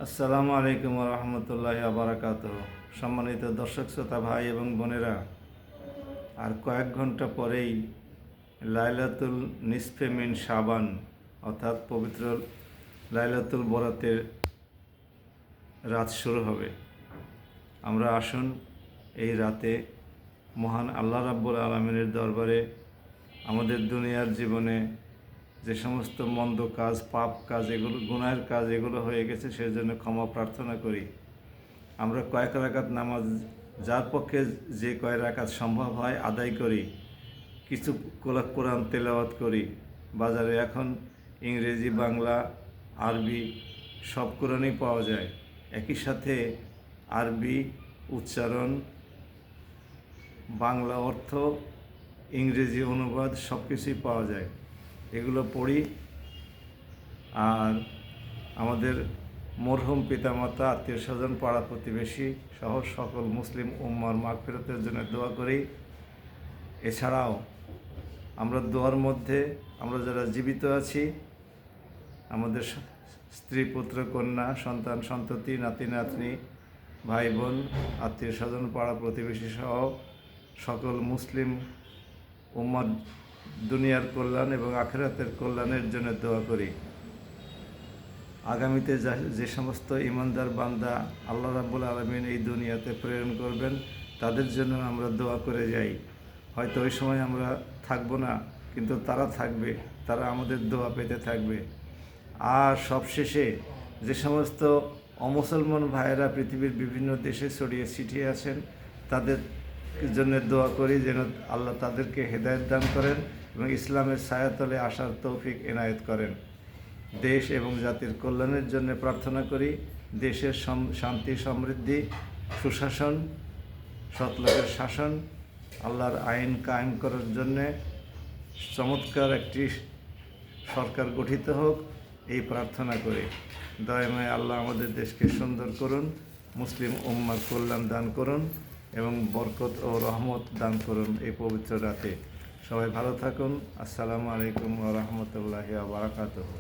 আসসালামু আলাইকুম রহমতুল্লাহি বারাকাতুহ। সম্মানিত দর্শক শ্রোতা ভাই এবং বোনেরা, আর কয়েক ঘন্টা পরেই লাইলাতুল নিসফে মিন শাবান অর্থাৎ পবিত্র লাইলাতুল বরাতের রাত শুরু হবে। আমরা আসুন এই রাতে মহান আল্লাহ রাব্বুল আলামিনের দরবারে আমাদের দুনিয়ার জীবনে যে সমস্ত মন্দ কাজ, পাপ কাজ, এগুলো গুনাহের কাজ এগুলো হয়ে গেছে, সেজন্য ক্ষমা প্রার্থনা করি। আমরা কয়েক রাকাত নামাজ যার পক্ষে যে কয় রাকাত সম্ভব হয় আদায় করি, কিছু কোরআন তেলাওয়াত করি। বাজারে এখন ইংরেজি, বাংলা, আরবি সব কোরআনই পাওয়া যায়। একই সাথে আরবি উচ্চারণ, বাংলা অর্থ, ইংরেজি অনুবাদ সব কিছুই পাওয়া যায়। এগুলো পড়ি আর আমাদের মরহুম পিতামাতা, আত্মীয় স্বজন, পাড়া প্রতিবেশী সহ সকল মুসলিম উম্মার মাগফিরাতের জন্য দোয়া করি। এছাড়াও আমরা দোয়ার মধ্যে আমরা যারা জীবিত আছি, আমাদের স্ত্রী, পুত্র, কন্যা, সন্তান, সন্ততি, নাতি নাতনি, ভাই বোন, আত্মীয় স্বজন, পাড়া প্রতিবেশী সহ সকল মুসলিম উম্মার দুনিয়ার কল্যাণ এবং আখিরাতের কল্যাণের জন্য দোয়া করি। আগামীতে যে সমস্ত ইমানদার বান্দা আল্লাহ রাব্বুল আলামিন এই দুনিয়াতে প্রেরণ করবেন, তাদের জন্য আমরা দোয়া করে যাই। হয়তো ওই সময় আমরা থাকবো না, কিন্তু তারা থাকবে, তারা আমাদের দোয়া পেতে থাকবে। আর সবশেষে যে সমস্ত অমুসলমান ভাইয়েরা পৃথিবীর বিভিন্ন দেশে ছড়িয়ে ছিটিয়ে আছেন, তাদের জন্য দোয়া করি যেন আল্লাহ তাদেরকে হেদায়েত দান করেন এবং ইসলামের ছায়াতলে আসার তৌফিক এনায়েত করেন। দেশ এবং জাতির কল্যাণের জন্য প্রার্থনা করি। দেশের শান্তি, সমৃদ্ধি, সুশাসন, সৎলোকের শাসন, আল্লাহর আইন কায়েম করার জন্যে চমৎকার একটি সরকার গঠিত হোক, এই প্রার্থনা করি। দয়াময় আল্লাহ আমাদের দেশকে সুন্দর করুন, মুসলিম উম্মার কল্যাণ দান করুন এবং বরকত ও রহমত দান করুন এই পবিত্র রাতে। সবাই ভালো থাকুন। আসসালামু আলাইকুম ওয়া রাহমাতুল্লাহি ওয়া বারাকাতুহু।